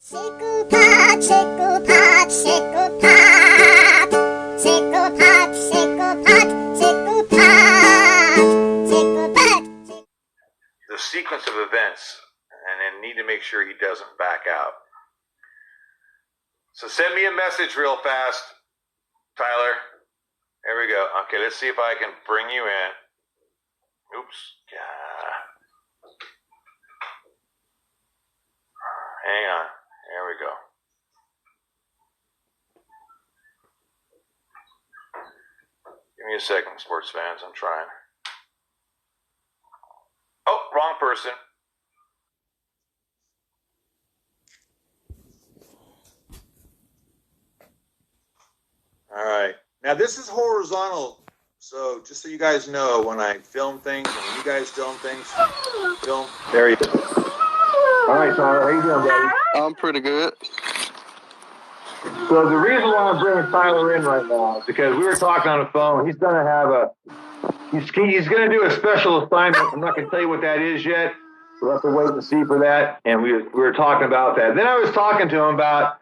Sickle pot, sickle pot, sickle pot. Sickle pot, sickle pot, sickle pot. Sickle pot. The sequence of events, and then need to make sure he doesn't back out. So send me a message real fast, Tyler. There we go. Okay, let's see if I can bring you in. Oops. Hang on. There we go. Give me a second, sports fans. I'm trying. Oh, wrong person. All right. Now, this is horizontal, so just so you guys know, when I film things, and when you guys film things, there you go. All right, Tyler, how you doing, buddy? I'm pretty good. So the reason why I'm bringing Tyler in right now is because we were talking on the phone. He's going to have he's going to do a special assignment. I'm not going to tell you what that is yet. We'll have to wait and see for that. And we were talking about that. Then I was talking to him about,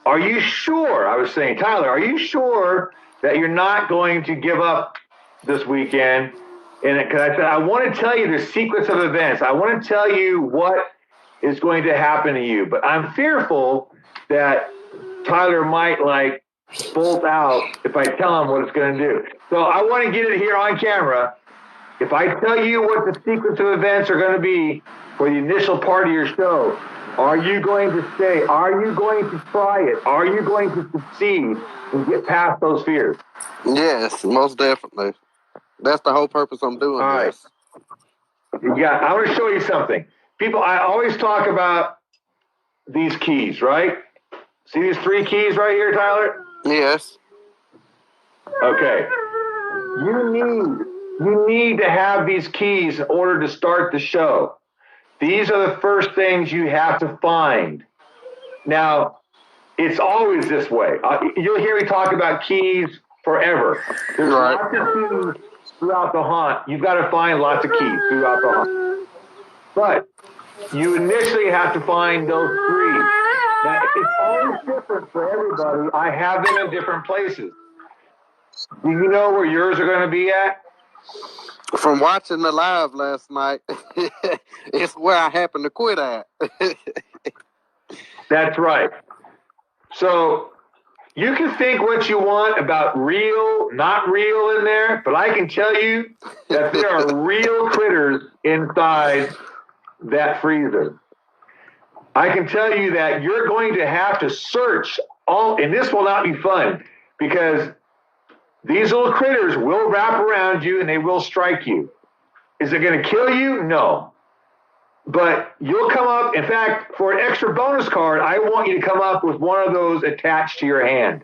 are you sure? I was saying, Tyler, are you sure that you're not going to give up this weekend? And because I said, I want to tell you the sequence of events. I want to tell you what is going to happen to you. But I'm fearful that Tyler might bolt out if I tell him what it's going to do. So I want to get it here on camera. If I tell you what the sequence of events are going to be for the initial part of your show, are you going to stay? Are you going to try it? Are you going to succeed and get past those fears? Yes, most definitely. That's the whole purpose I'm doing this. Yeah, I want to show you something. People, I always talk about these keys, right? See these 3 keys right here, Tyler? Yes. Okay. You need to have these keys in order to start the show. These are the first things you have to find. Now, it's always this way. You'll hear me talk about keys forever. There's lots of keys throughout the hunt. You've got to find lots of keys throughout the hunt. But you initially have to find those 3. Now, it's always different for everybody. I have them in different places. Do you know where yours are going to be at? From watching the live last night, it's where I happened to quit at. That's right. So you can think what you want about real, not real in there, but I can tell you that there are real critters inside that freezer. I can tell you that you're going to have to search and this will not be fun because these little critters will wrap around you and they will strike you. Is it going to kill you? No. But you'll come up. In fact, for an extra bonus card, I want you to come up with one of those attached to your hand.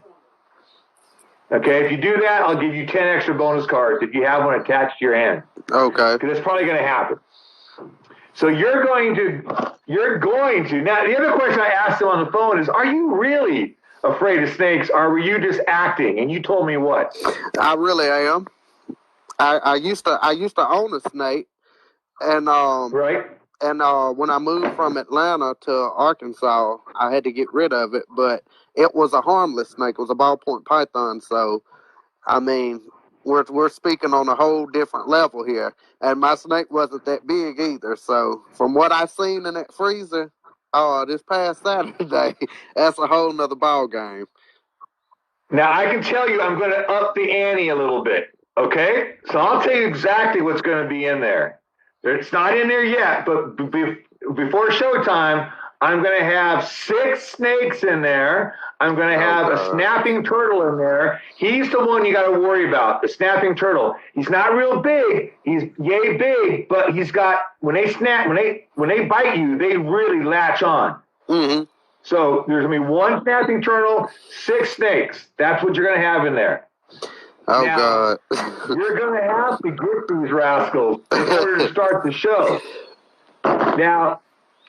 Okay, if you do that, I'll give you 10 extra bonus cards if you have one attached to your hand. Okay. Because it's probably going to happen. So you're going to, now the other question I asked him on the phone is, are you really afraid of snakes, or were you just acting? And you told me what? I really am. I used to own a snake, and right. And when I moved from Atlanta to Arkansas, I had to get rid of it. But it was a harmless snake. It was a ballpoint python. So, I mean, we're speaking on a whole different level here. And my snake wasn't that big either. So, from what I've seen in that freezer, this past Saturday, that's a whole nother ball game. Now, I can tell you I'm going to up the ante a little bit, okay? So I'll tell you exactly what's going to be in there. It's not in there yet, but before showtime, I'm going to have 6 snakes in there. I'm going to have a snapping turtle in there. He's the one you got to worry about, the snapping turtle. He's not real big. He's yay big, but he's got, when they bite you, they really latch on. Mm-hmm. So there's going to be 1 snapping turtle, 6 snakes. That's what you're going to have in there. Oh, now, God. You're going to have to get these rascals in order to start the show. Now,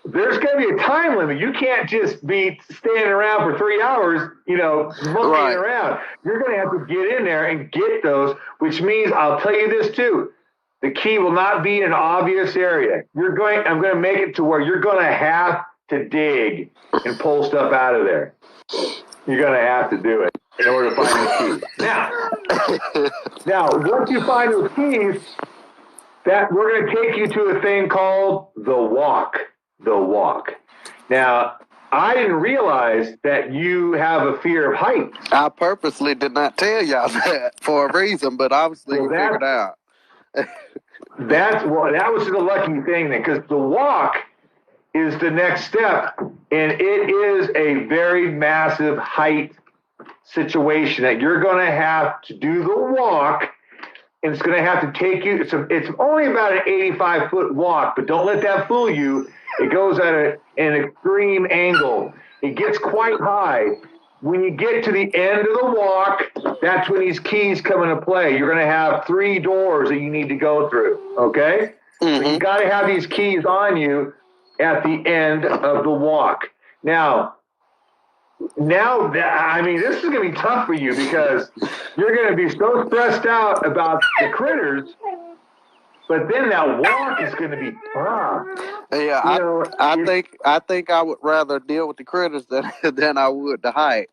there's going to be a time limit. You can't just be standing around for 3 hours, monkeying around. You're going to have to get in there and get those, which means I'll tell you this too. The key will not be in an obvious area. I'm going to make it to where you're going to have to dig and pull stuff out of there. You're going to have to do it in order to find the keys. Now, once you find those keys, that we're going to take you to a thing called the walk. The walk. Now, I didn't realize that you have a fear of heights. I purposely did not tell y'all that for a reason, but obviously you figured out. That was the lucky thing then, because the walk is the next step, and it is a very massive height situation that you're going to have to do the walk, and it's going to have to take you. It's only about an 85-foot walk, but don't let that fool you. It goes at an extreme angle. It gets quite high. When you get to the end of the walk, that's when these keys come into play. You're going to have 3 doors that you need to go through, okay? So you got to have these keys on you at the end of the walk. Now, I mean, this is going to be tough for you because you're going to be so stressed out about the critters, but then that walk is going to be tough. Yeah, I think I would rather deal with the critters than I would the height.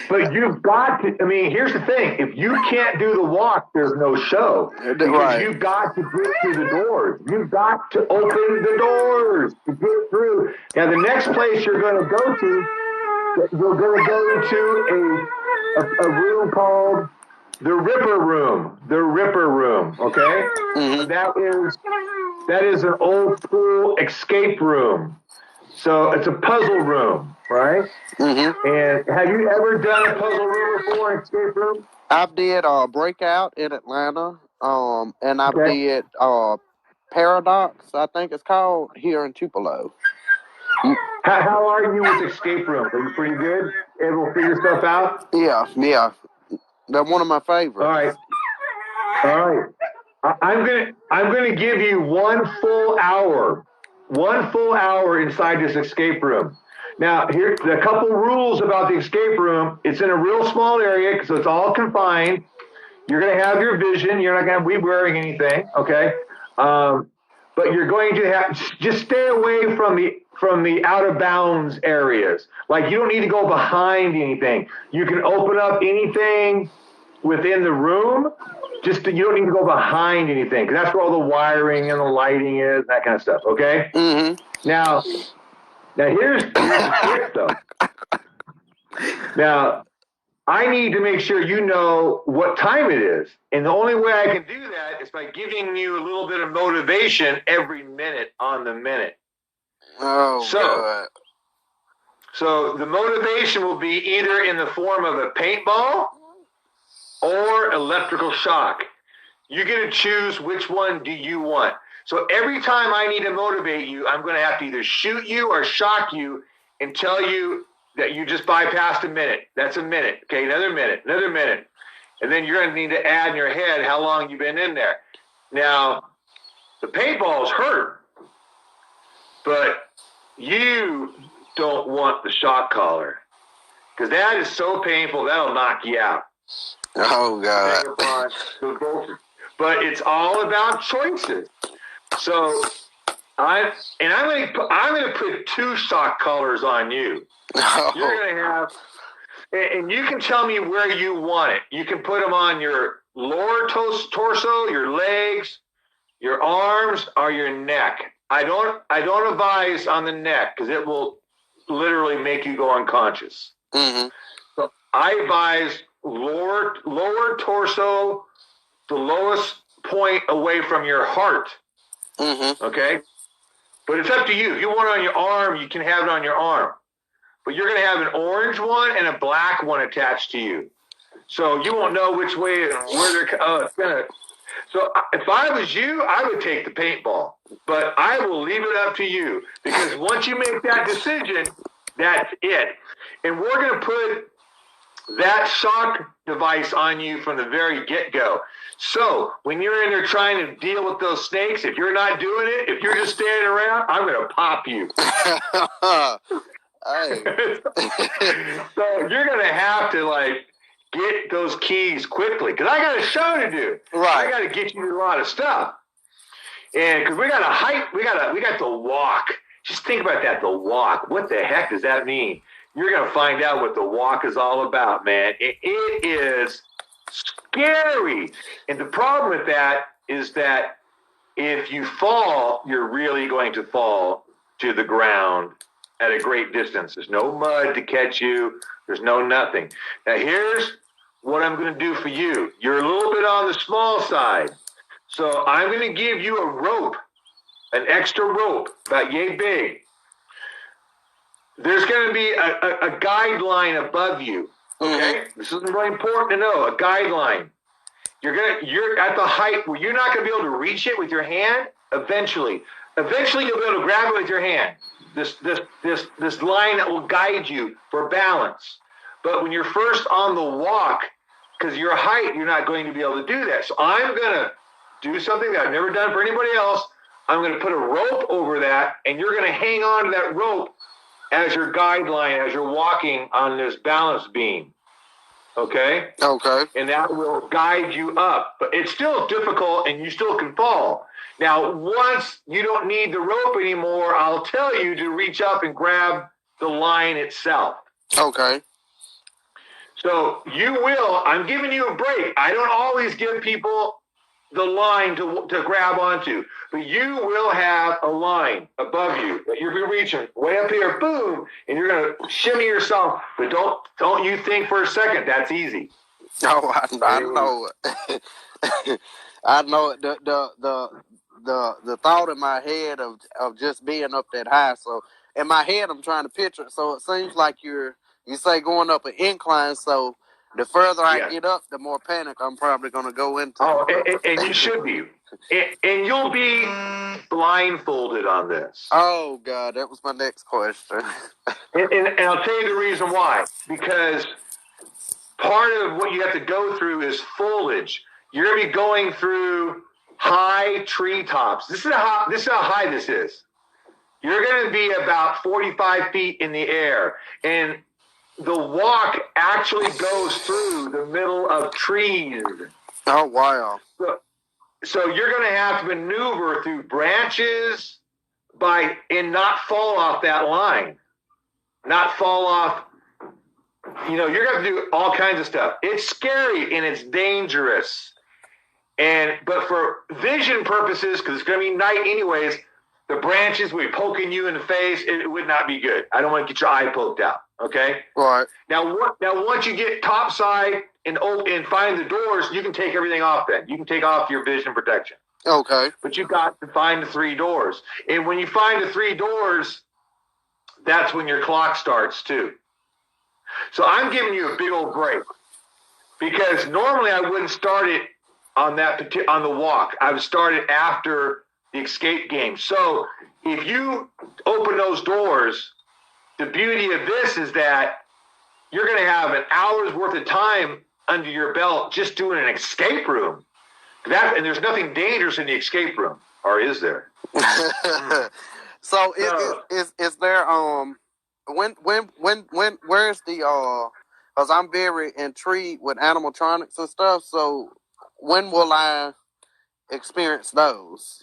But you've got to. I mean, here's the thing: if you can't do the walk, there's no show. Because you've got to get through the doors. You've got to open the doors to get through. Now, the next place you're going to go to, you're going to go to a room called the Ripper Room. The Ripper Room. Okay, that is an old school escape room. So it's a puzzle room, right? And have you ever done a puzzle room before, an escape room? I did Breakout in Atlanta, and I did Paradox, I think it's called, here in Tupelo. How are you with escape rooms? Are you pretty good? Able to figure stuff out? Yeah. They're one of my favorites. All right. I'm gonna give you 1 full hour. 1 full hour inside this escape room. Now, here are a couple rules about the escape room. It's in a real small area, so it's all confined. You're going to have your vision. You're not going to be wearing anything, okay? But you're going to have just stay away from the out of bounds areas. Like, you don't need to go behind anything. You can open up anything within the room. You don't need to go behind anything, because that's where all the wiring and the lighting is, that kind of stuff, okay? Now here's the trick, though. Now, I need to make sure you know what time it is. And the only way I can do that is by giving you a little bit of motivation every minute on the minute. So the motivation will be either in the form of a paintball or electrical shock. You get to choose which one do you want. So every time I need to motivate you, I'm going to have to either shoot you or shock you and tell you that you just bypassed a minute. That's a minute. Okay, another minute. And then you're going to need to add in your head how long you've been in there. Now, the paintballs hurt, but you don't want the shock collar, because that is so painful, that'll knock you out. Oh, God. But it's all about choices. So I'm going to put 2 shock collars on you. You're going to have, and you can tell me where you want it. You can put them on your lower torso, your legs, your arms, or your neck. I don't advise on the neck, because it will literally make you go unconscious. So I advise lower torso, the lowest point away from your heart. Okay? But it's up to you. If you want it on your arm, you can have it on your arm. But you're going to have an orange one and a black one attached to you. So you won't know which way and where it's going to. So if I was you, I would take the paintball. But I will leave it up to you. Because once you make that decision, that's it. And we're going to put that shock device on you from the very get-go. So when you're in there trying to deal with those snakes, if you're not doing it, if you're just standing around, I'm going to pop you. So you're going to have to, get those keys quickly, because I got a show to do. Right. I got to get you a lot of stuff. And because we got to we got the walk. Just think about that, the walk. What the heck does that mean? You're going to find out what the walk is all about, man. It is scary. And the problem with that is that if you fall, you're really going to fall to the ground at a great distance. There's no mud to catch you. There's no nothing. Now, here's what I'm going to do for you. You're a little bit on the small side. So I'm going to give you a rope, an extra rope, about yay big. There's going to be a guideline above you. Okay? This is really important to know, a guideline. You're at the height where you're not going to be able to reach it with your hand. Eventually you'll be able to grab it with your hand. This line that will guide you for balance. But when you're first on the walk, because your height, you're not going to be able to do that. So I'm going to do something that I've never done for anybody else. I'm going to put a rope over that, and you're going to hang on to that rope as your guideline as you're walking on this balance beam. Okay? Okay. And that will guide you up. But it's still difficult, and you still can fall. Now, once you don't need the rope anymore, I'll tell you to reach up and grab the line itself. Okay. So I'm giving you a break. I don't always give people the line to grab onto, but you will have a line above you that you're going to reach way up here, boom, and you're going to shimmy yourself. But don't you think for a second that's easy. Oh, I know it. I know it. The thought in my head of just being up that high. So in my head, I'm trying to picture it. So it seems like you say going up an incline. So the further I get up, the more panic I'm probably going to go into. Oh, and you should be. And you'll be blindfolded on this. Oh, God, that was my next question. and I'll tell you the reason why. Because part of what you have to go through is foliage. You're going to be going through high treetops. This is how high this is. You're going to be about 45 feet in the air. And the walk actually goes through the middle of trees. Oh, wow. So you're going to have to maneuver through branches and not fall off that line. Not fall off. You're going to have to do all kinds of stuff. It's scary and it's dangerous. But for vision purposes, because it's going to be night anyways, the branches will be poking you in the face. It would not be good. I don't want to get your eye poked out. Okay. Right. Now once you get topside and find the doors, you can take everything off. Then you can take off your vision protection. Okay. But you got to find the 3 doors, and when you find the 3 doors, that's when your clock starts too. So I'm giving you a big old break because normally I wouldn't start it on the walk. I would start it after the escape game. So if you open those doors, the beauty of this is that you're going to have an hour's worth of time under your belt just doing an escape room. And there's nothing dangerous in the escape room, or is there? So is there where's the because I'm very intrigued with animatronics and stuff. So when will I experience those?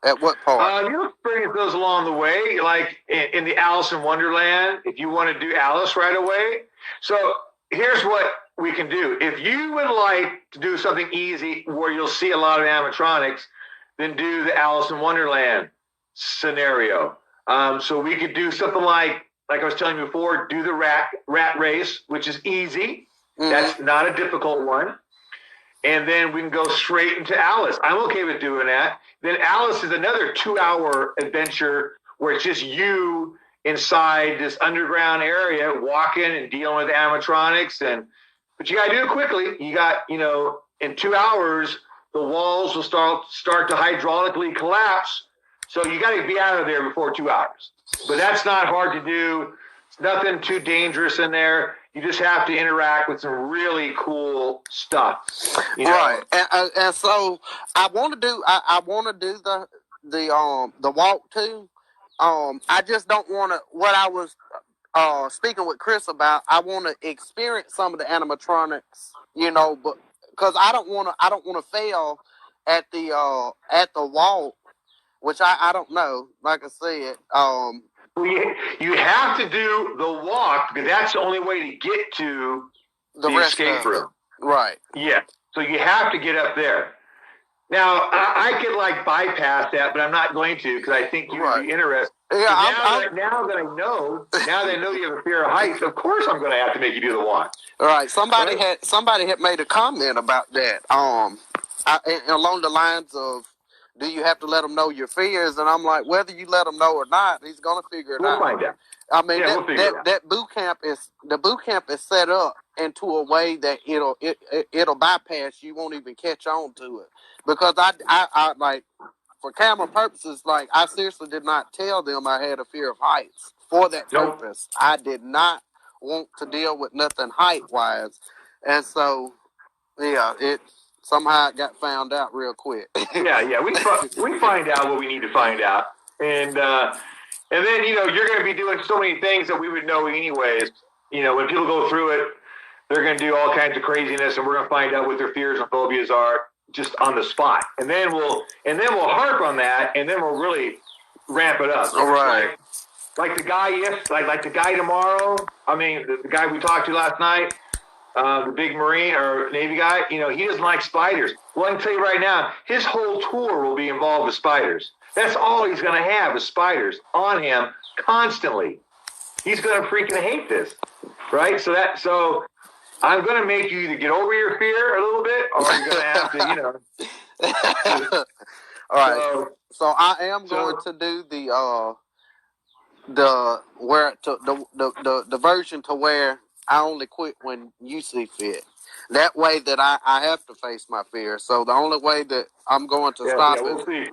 At what part? You'll experience those along the way, like in the Alice in Wonderland, if you want to do Alice right away. So here's what we can do. If you would like to do something easy where you'll see a lot of animatronics, then do the Alice in Wonderland scenario. So we could do something like I was telling you before, do the rat race, which is easy. Mm-hmm. That's not a difficult one. And then we can go straight into Alice. I'm okay with doing that. Then Alice is another 2-hour adventure where it's just you inside this underground area walking and dealing with animatronics. But you got to do it quickly. You got, in 2 hours, the walls will start to hydraulically collapse. So you got to be out of there before 2 hours. But that's not hard to do. It's nothing too dangerous in there. You just have to interact with some really cool stuff. Right, and so I want to do the walk too. I just don't want to. What I was speaking with Chris about, I want to experience some of the animatronics, but because I don't want to fail at the walk. which I don't know. Like I said, You have to do the walk because that's the only way to get to the escape room. Right. Yeah. So you have to get up there. Now, I could like bypass that, but I'm not going to because I think you would be interested. Yeah, now that I know you have a fear of heights, of course I'm going to have to make you do the walk. All right. Somebody had made a comment about that. Along the lines of, do you have to let him know your fears? And I'm like, whether you let him know or not, he's going to figure it out. We'll find out. I mean, that boot camp is set up into a way that it'll bypass. You won't even catch on to it because I like, for camera purposes, like I seriously did not tell them I had a fear of heights for that purpose. I did not want to deal with nothing height wise, and so it somehow got found out real quick. Yeah, we find out what we need to find out, and then you're going to be doing so many things that we would know anyways. When people go through it, they're going to do all kinds of craziness, and we're going to find out what their fears and phobias are just on the spot, and then we'll harp on that, and then we'll really ramp it up. All right. Like the guy like the guy tomorrow. I mean, the guy we talked to last night. The big Marine or Navy guy, he doesn't like spiders. Well, I can tell you right now, his whole tour will be involved with spiders. That's all he's going to have is spiders on him constantly. He's going to freaking hate this, right? So I'm going to make you either get over your fear a little bit, or you're going to have to, All right. So I am going to do the version to where I only quit when you see fit. That way that I have to face my fear. So the only way that I'm going to stop it. We'll see.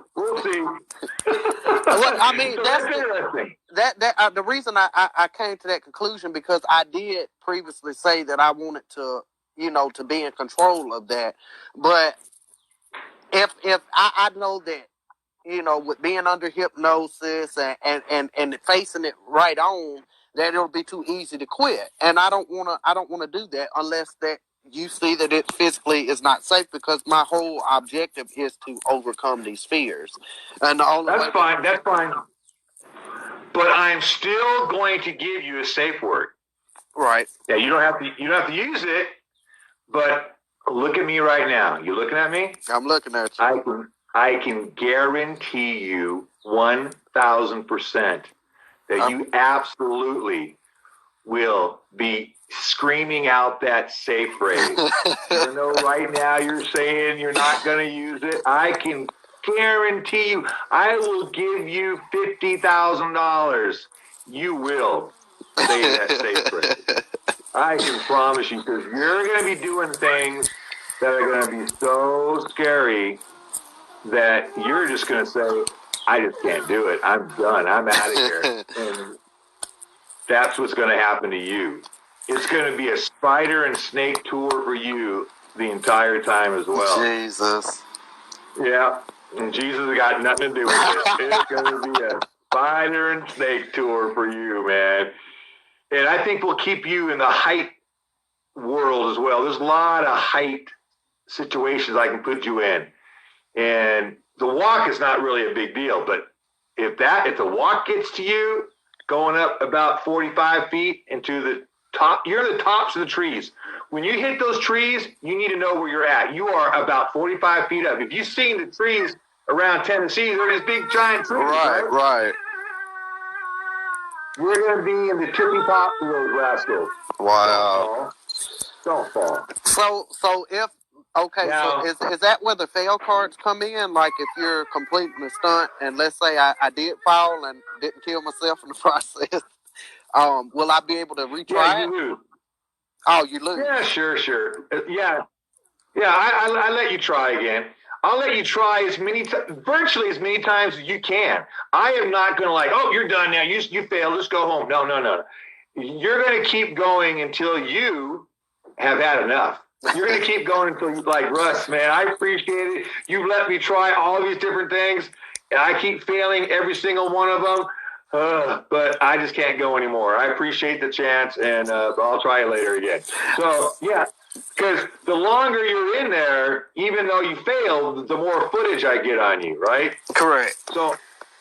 I mean, so that's interesting. The reason I came to that conclusion because I did previously say that I wanted to, to be in control of that. But if I know that, with being under hypnosis and facing it right on, that it'll be too easy to quit. And I don't wanna do that unless that you see that it physically is not safe, because my whole objective is to overcome these fears. And that's fine. But I'm still going to give you a safe word. Right. Yeah, you don't have to use it, but look at me right now. You looking at me? I'm looking at you. I can guarantee you 1,000% that you absolutely will be screaming out that safe phrase. Even though right now you're saying you're not going to use it, I can guarantee you, I will give you $50,000. You will say that safe phrase. I can promise you, because you're going to be doing things that are going to be so scary that you're just going to say, I just can't do it. I'm done. I'm out of here. And that's what's going to happen to you. It's going to be a spider and snake tour for you the entire time as well. Jesus. Yeah. And Jesus has got nothing to do with it. It's going to be a spider and snake tour for you, man. And I think we'll keep you in the height world as well. There's a lot of height situations I can put you in. And the walk is not really a big deal, but if the walk gets to you, going up about 45 feet into the top, you're in the tops of the trees. When you hit those trees, you need to know where you're at. You are about 45 feet up. If you've seen the trees around Tennessee, they're these big giant trees. Right. We're going to be in the tippy top of those rascals. Wow. Don't fall. So if now, so is that where the fail cards come in? Like if you're completing a stunt and let's say I did fall and didn't kill myself in the process, will I be able to retry yeah, it? You lose. Oh, you lose. Yeah, sure. Yeah. I let you try again. I'll let you try virtually as many times as you can. I am not going to oh, you're done now. You failed. Let's go home. No. You're going to keep going until you have had enough. You're going to keep going until you're like, Russ, man, I appreciate it. You've let me try all these different things, and I keep failing every single one of them, but I just can't go anymore. I appreciate the chance, and I'll try it later again. So, yeah, Because the longer you're in there, even though you failed, the more footage I get on you, right? Correct. So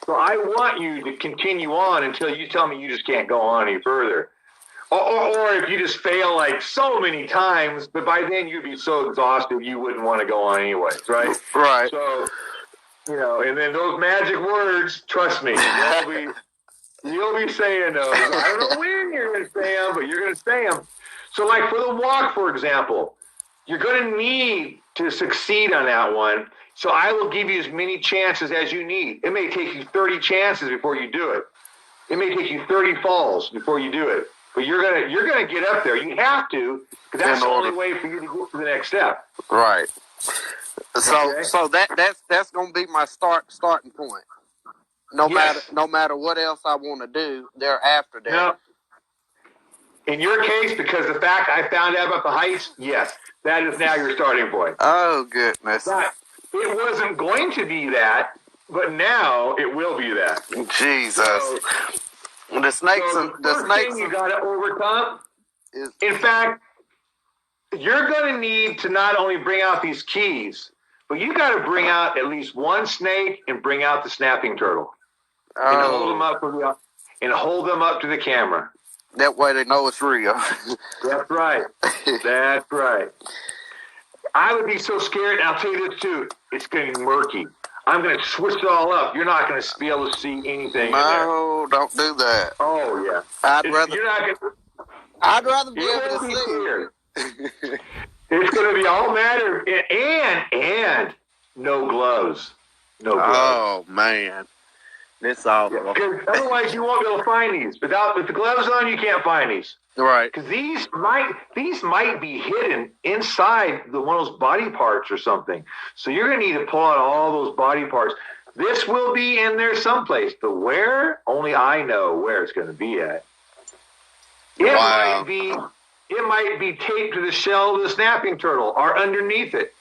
I want you to continue on until you tell me you just can't go on any further. Or if you just fail like so many times, but by then you'd be so exhausted you wouldn't want to go on anyways, right? Right. So, and then those magic words, trust me, you'll be saying those. I don't know when you're going to say them, but you're going to say them. So like for the walk, for example, you're going to need to succeed on that one. So I will give you as many chances as you need. It may take you 30 chances before you do it. It may take you 30 falls before you do it. But you're gonna get up there. You have to, because that's the only way for you to get to the next step. Right. So Okay. so that's gonna be my starting point. No matter what else I want to do thereafter that. Now, in your case, because the fact I found out about the heights, yes, that is now your starting point. Oh goodness. But it wasn't going to be that, but now it will be that. Jesus. So, the snakes. So the first thing you got to overcome. In fact, you're going to need to not only bring out these keys, but you got to bring out at least one snake and bring out the snapping turtle, and hold them up to the camera. That way they know it's real. That's right. That's right. I would be so scared, and I'll tell you this too. It's getting murky. I'm going to switch it all up. You're not going to be able to see anything. No, don't do that. Oh yeah. I'd rather be able to see. It's going to be all matter and no gloves. No gloves. Oh man, it's awful. Because otherwise, you won't be able to find these. With the gloves on, you can't find these. Right. Because these might be hidden inside one of those body parts or something. So you're going to need to pull out all those body parts. This will be in there someplace, but where? Only I know where it's going to be at. It might be taped to the shell of the snapping turtle or underneath it.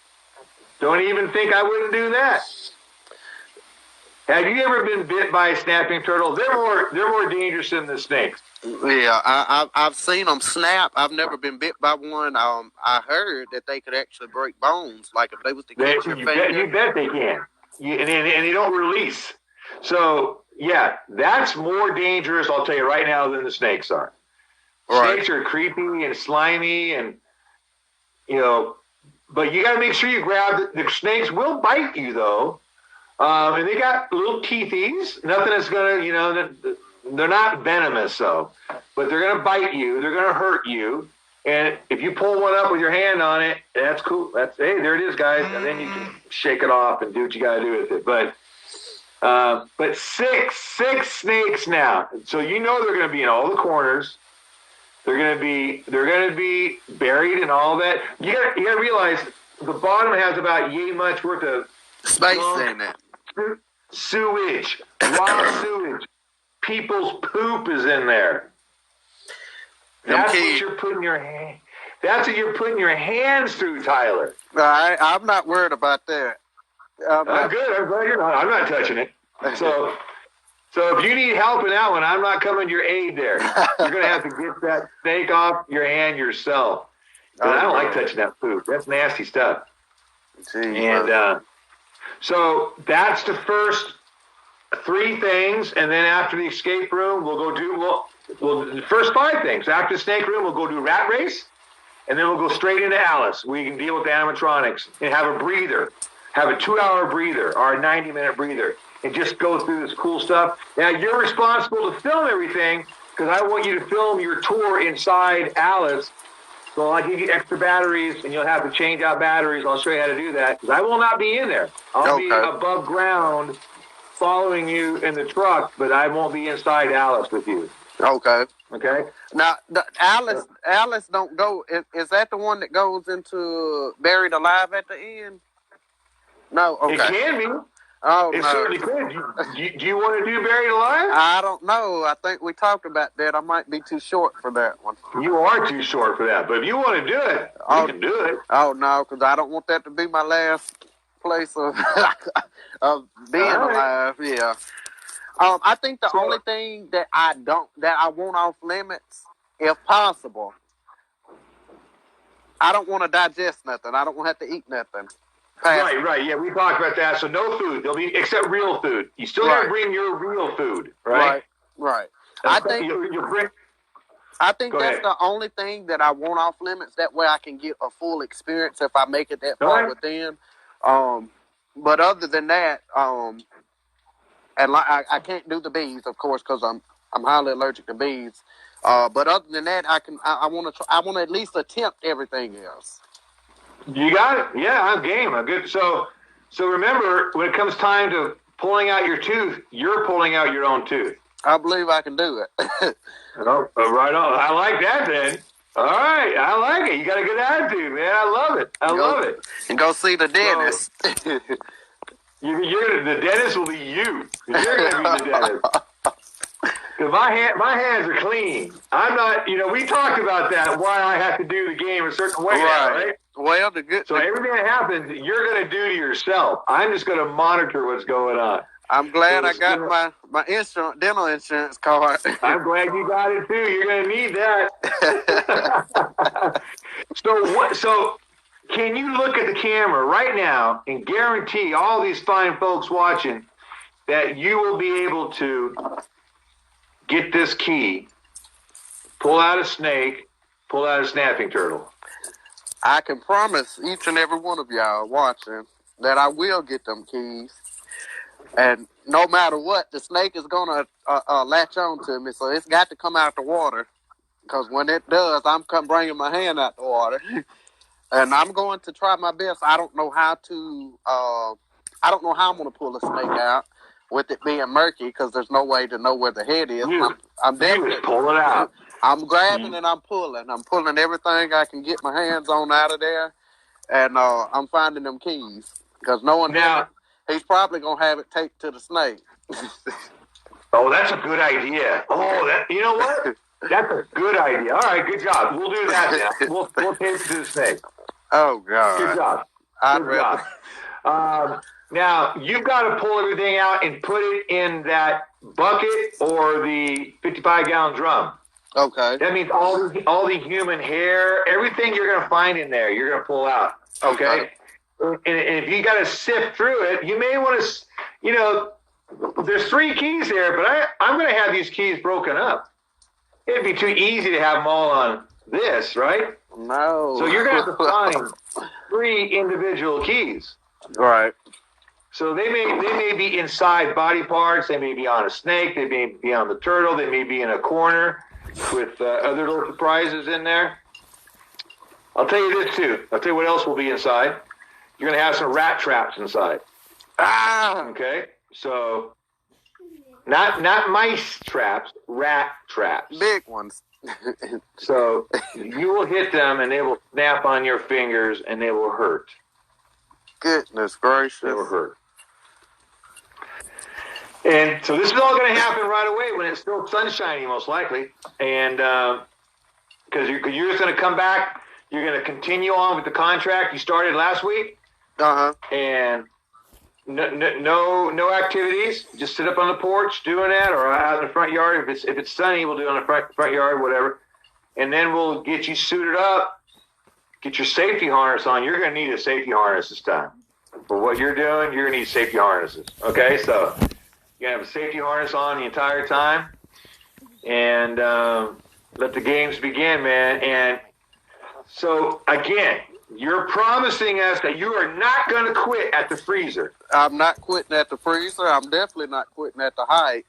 Don't even think I wouldn't do that. Have you ever been bit by a snapping turtle? They're more dangerous than the snakes. Yeah, I've seen them snap. I've never been bit by one. I heard that they could actually break bones, like if they was to catch your finger. You bet they can. And they don't release. So yeah, that's more dangerous. I'll tell you right now than the snakes are. Right. Snakes are creepy and slimy, and but you got to make sure you grab the snakes. Will bite you though. And they got little teethies. Nothing that's going to, they're not venomous, though. But they're going to bite you. They're going to hurt you. And if you pull one up with your hand on it, that's cool. Hey, there it is, guys. And then you can shake it off and do what you got to do with it. But six snakes now. So they're going to be in all the corners. They're going to be buried in all that. You got to realize the bottom has about yay much worth of space in it. Sewage, raw sewage. People's poop is in there. That's what you're putting your hand. That's what you're putting your hands through, Tyler. I'm not worried about that. I'm good. I'm glad you're not. I'm not touching it. So if you need help in that one, I'm not coming to your aid there. You're going to have to get that snake off your hand yourself. I don't like touching that poop. That's nasty stuff. And so that's the first three things, and then after the escape room, we'll go do the first five things. After the snake room, we'll go do rat race, and then we'll go straight into Alice. We can deal with the animatronics and have a breather, have a 2-hour breather or a 90-minute breather, and just go through this cool stuff. Now you're responsible to film everything because I want you to film your tour inside Alice. So I'll give you extra batteries, and you'll have to change out batteries. I'll show you how to do that, because I will not be in there. I'll be above ground following you in the truck, but I won't be inside Alice with you. Okay. Now, Alice don't go. Is that the one that goes into Buried Alive at the end? No, okay. It can be. Oh, it no. certainly could. Do you want to do Buried Alive? I don't know. I think we talked about that. I might be too short for that one. You are too short for that, but if you want to do it, you can do it. Oh, no, because I don't want that to be my last place of being alive. Yeah. I think the only thing that I want off limits, if possible, I don't want to digest nothing. I don't want to have to eat nothing. Right. Yeah, we talked about that. So no food. There'll be except real food. You still got to bring your real food, right? Right. I think that's the only thing that I want off limits. That way I can get a full experience if I make it that far within. But other than that, and I can't do the bees, of course, because I'm highly allergic to bees. But other than that, I want to at least attempt everything else. You got it. Yeah, I'm game. I'm good. So remember, when it comes time to pulling out your tooth, you're pulling out your own tooth. I believe I can do it. Right on. I like that, then. All right, I like it. You got a good attitude, man. I love it. I love it. And go see the dentist. So, the dentist will be you. You're gonna be the dentist. Because my hands are clean. I'm not. We talked about that. Why I have to do the game a certain way, right? Well, so everything that happens, you're going to do to yourself. I'm just going to monitor what's going on. I'm glad I got my dental insurance card. I'm glad you got it too. You're going to need that. So can you look at the camera right now and guarantee all these fine folks watching that you will be able to get this key, pull out a snake, pull out a snapping turtle? I can promise each and every one of y'all watching that I will get them keys. And no matter what, the snake is going to latch on to me, so it's got to come out the water. Because when it does, I'm bringing my hand out the water. And I'm going to try my best. I don't know how I'm going to pull a snake out with it being murky, because there's no way to know where the head is. I'm definitely pull it out. I'm grabbing and I'm pulling. I'm pulling everything I can get my hands on out of there, and I'm finding them keys, because he's probably gonna have it taped to the snake. Oh, that's a good idea. Oh, you know what? That's a good idea. All right, good job. We'll do that now. We'll tape it to the snake. Oh God. Good job. Good job. Now you've got to pull everything out and put it in that bucket or the 55-gallon drum. Okay. That means all the human hair, everything you're going to find in there, you're going to pull out. Okay. And if you got to sift through it, you may want to, there's 3 keys there, but I'm going to have these keys broken up. It'd be too easy to have them all on this, right? No. So you're going to have to find 3 individual keys. Right. So they may be inside body parts. They may be on a snake. They may be on the turtle. They may be in a corner with other little surprises in there. I'll tell you this too. I'll tell you what else will be inside. You're going to have some rat traps inside. Okay. So not mice traps, rat traps. Big ones. So you will hit them and they will snap on your fingers and they will hurt. Goodness gracious. They will hurt. And so this is all going to happen right away when it's still sunshiny, most likely. And because you're just going to come back, you're going to continue on with the contract you started last week. And no activities. Just sit up on the porch doing that, or out in the front yard. If it's sunny, we'll do it on the front yard, whatever. And then we'll get you suited up, get your safety harness on. You're going to need a safety harness this time. For what you're doing, you're going to need safety harnesses. Okay, so you're going to have a safety harness on the entire time. And let the games begin, man. And so, again, you're promising us that you are not going to quit at the freezer. I'm not quitting at the freezer. I'm definitely not quitting at the height.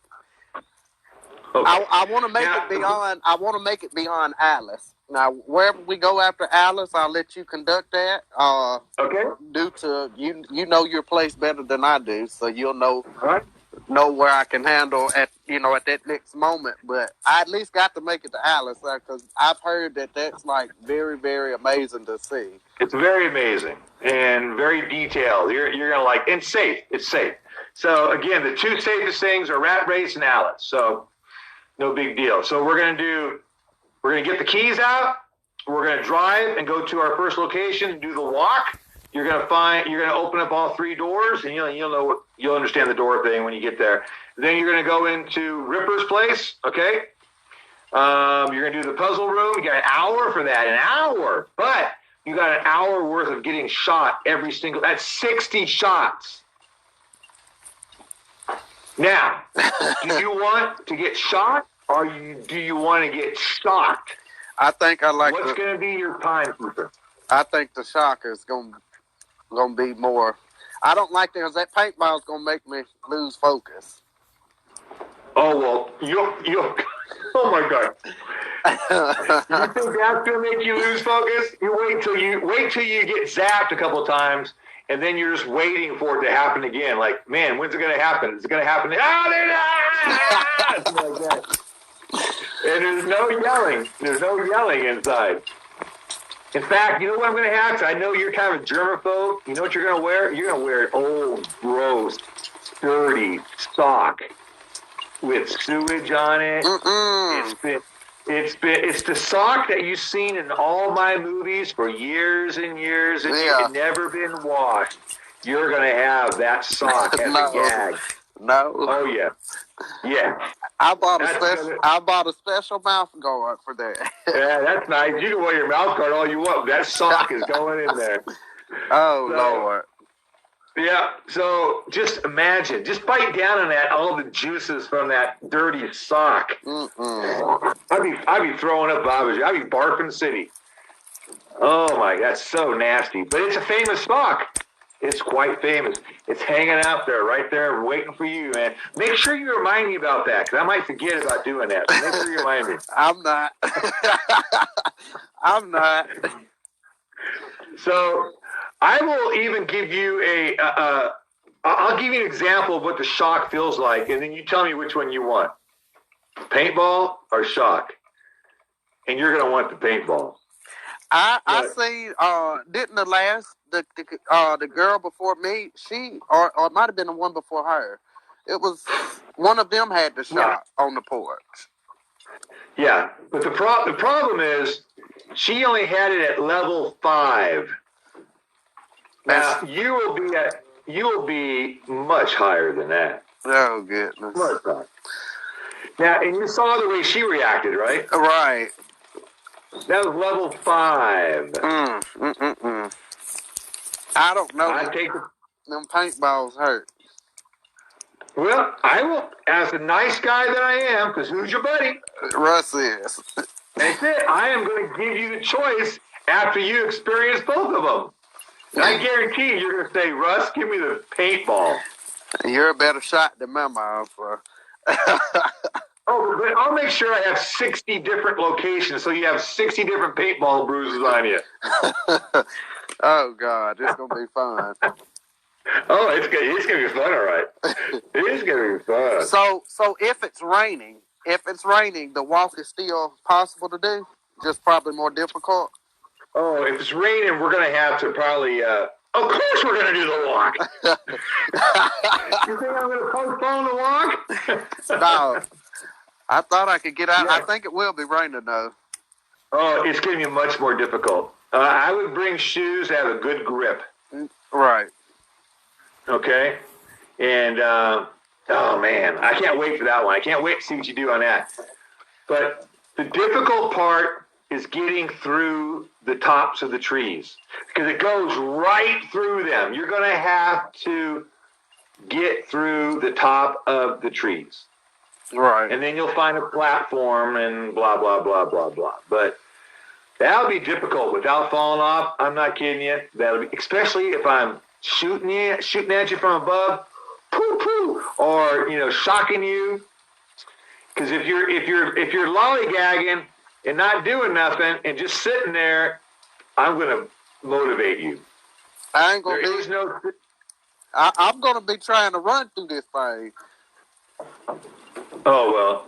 Okay. I want to make it beyond. I want to make it beyond Alice. Now, wherever we go after Alice, I'll let you conduct that. Okay. Due to you know your place better than I do, so you'll know where I can handle at that next moment. But I at least got to make it to Alice, because I've heard that that's like very, very amazing to see. It's very amazing and very detailed. You're gonna like, and safe. It's safe. So again, the 2 safest things are Rat Race and Alice. So no big deal. So we're gonna get the keys out. We're gonna drive and go to our first location, do the walk. You're gonna open up all 3 doors, and you'll understand the door thing when you get there. Then you're gonna go into Ripper's place, okay? You're gonna do the puzzle room. You got an hour for that, an hour. But You got an hour worth of getting shot every single. That's 60 shots. Now, do you want to get shot, or do you want to get shocked? I think I like. What's going to be your timekeeper? I think the shock is gonna be more. I don't like that because that paintball is gonna make me lose focus. Oh well, you. Oh my God! You think that's gonna make you lose focus? You wait till you get zapped a couple of times, and then you're just waiting for it to happen again. Like, man, when's it gonna happen? Is it gonna happen? Something like that. And there's no yelling. There's no yelling inside. In fact, you know what I'm going to have? 'Cause I know you're kind of a germaphobe. You know what you're going to wear? You're going to wear an old, gross, dirty sock with sewage on it. It's the sock that you've seen in all my movies for years and years, and it's never been washed. You're going to have that sock as a gag. No. Oh yeah. Yeah. I bought a special mouth guard for that. Yeah, that's nice. You can wear your mouth guard all you want. That sock is going in there. Oh, Lord. Yeah, so just imagine. Just bite down on that, all the juices from that dirty sock. I'd be throwing up if I was you. I'd be barfing city. Oh, my, that's so nasty. But it's a famous sock. It's quite famous. It's hanging out there, right there, waiting for you, man. Make sure you remind me about that, because I might forget about doing that. So make sure you remind me. I'm not. I'm not. So I will even give you I'll give you an example of what the shock feels like, and then you tell me which one you want. Paintball or shock? And you're going to want the paintball. I seen didn't the girl before me, she or it might have been the one before her. It was one of them had the shot on the porch. Yeah, but the problem is she only had it at level 5. Now you will be much higher than that. Oh goodness. Much higher. Now, and you saw the way she reacted, right? Right. That was level 5. I don't know. Them paintballs hurt. Well, I will, as a nice guy that I am, because who's your buddy? Russ is. That's it. I am going to give you the choice after you experience both of them. And I guarantee you're going to say, Russ, give me the paintball. You're a better shot than my mom, bro. Oh, but I'll make sure I have 60 different locations, so you have 60 different paintball bruises on you. Oh, God, it's going to be fun. Oh, it's gonna be fun, all right. It is gonna be fun. So if it's raining, the walk is still possible to do. Just probably more difficult. Oh, if it's raining, we're gonna have to probably. Of course, we're gonna do the walk. You think I'm gonna postpone the walk? No, I thought I could get out. Yeah. I think it will be raining though. Oh, it's gonna be much more difficult. I would bring shoes that have a good grip. Right. Okay, and oh man, I can't wait for that one. I can't wait to see what you do on that. But the difficult part is getting through the tops of the trees because it goes right through them. You're going to have to get through the top of the trees. Right. And then you'll find a platform and blah, blah, blah, blah, blah. But that'll be difficult without falling off. I'm not kidding you. That'll be, especially if I'm shooting at you from above, poo poo, or shocking you. Because if you're lollygagging and not doing nothing and just sitting there, I'm going to motivate you. I ain't gonna be. I'm gonna be trying to run through this thing. Oh well,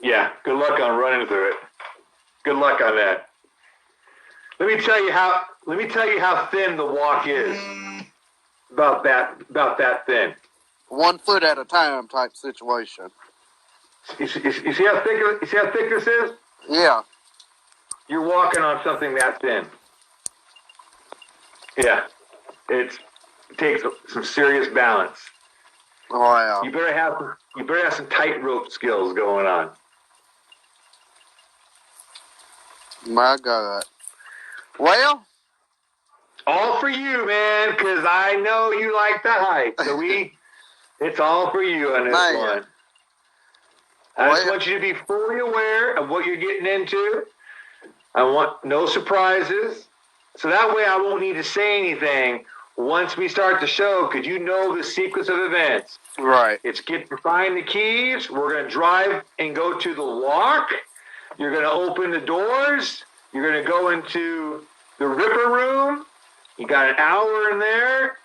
yeah. Good luck on running through it. Good luck on that. Let me tell you how thin the walk is. About that thin. 1 foot at a time type situation. You see how thick this is? Yeah. You're walking on something that thin. Yeah. It takes some serious balance. Wow. You better have some tightrope skills going on. My God. Well, All for you, man, because I know you like the hype. So it's all for you on this Man. one. I just Well, want you to be fully aware of what you're getting into. I want no surprises. So that way I won't need to say anything once we start the show, because you know the sequence of events. right. It's get to find the keys. We're going to drive and go to the lock. You're going to open the doors. You're going to go into the Ripper room. You got an hour in there.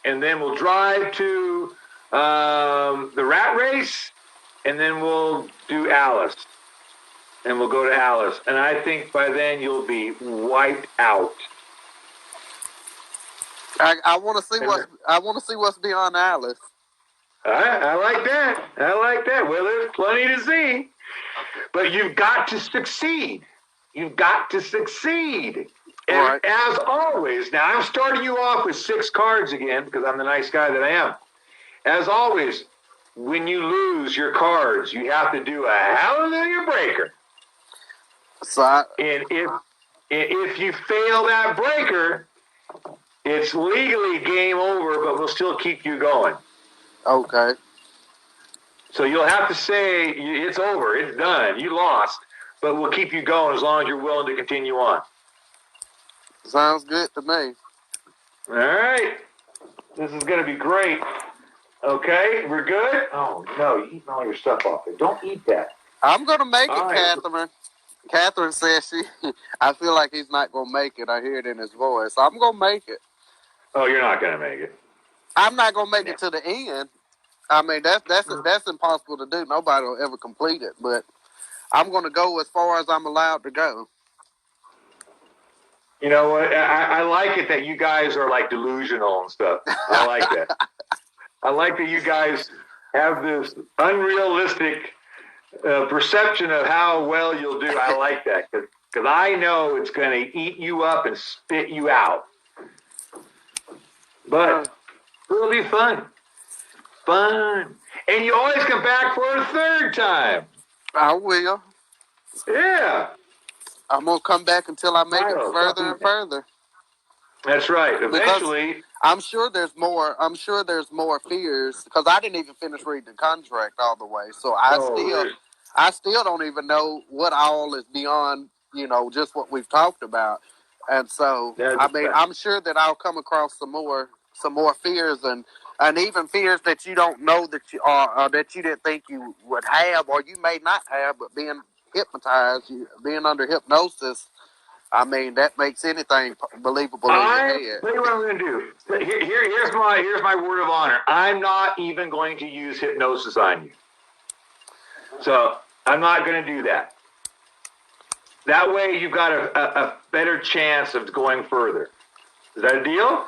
And then we'll drive to the rat race. And then we'll do Alice. And we'll go to Alice. And I think by then you'll be wiped out. I want to see what's beyond Alice. I like that. I like that. Well, there's plenty to see. But you've got to succeed. You've got to succeed. And Right. as always, now I'm starting you off with 6 cards again because I'm the nice guy that I am. As always, when you lose your cards, you have to do a hallelujah breaker. So And if you fail that breaker, it's legally game over, but we'll still keep you going. okay. So you'll have to say it's over, it's done, you lost, but we'll keep you going as long as you're willing to continue on. Sounds good to me. All right. This is going to be great. Okay, we're good? Oh, no, you're eating all your stuff off there. Don't eat that. I'm gonna make it, All right. Catherine. Catherine says I feel like he's not gonna make it. I hear it in his voice. I'm gonna make it. Oh, you're not going to make it. I'm not gonna make it to the end. I mean, that's impossible to do. Nobody will ever complete it. But I'm gonna go as far as I'm allowed to go. You know what? I like it that you guys are like delusional and stuff. I like that. I like that you guys have this unrealistic perception of how well you'll do. I like that because I know it's going to eat you up and spit you out. But it'll be fun. Fun. And you always come back for a 3rd time. I will. Yeah. I'm gonna come back until I make it Milo, further and further. That's right. Eventually, Because I'm sure there's more. I'm sure there's more fears because I didn't even finish reading the contract all the way. So I still don't even know what all is beyond, just what we've talked about. And so, I mean, I'm sure that I'll come across some more fears and even fears that you don't know that you are, that you didn't think you would have, or you may not have, but being hypnotized, being under hypnosis, I mean, that makes anything believable in your head. Tell you what I'm going to do. Here's my word of honor. I'm not even going to use hypnosis on you. So I'm not going to do that. That way you've got a better chance of going further. Is that a deal?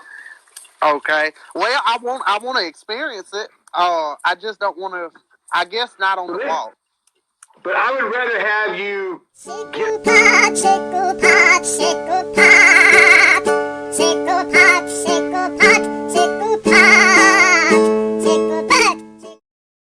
Okay. Well, I want to experience it. I just don't want to. I guess not on the walk. But I would rather have you Sickle pot, sickle pot, sickle pot.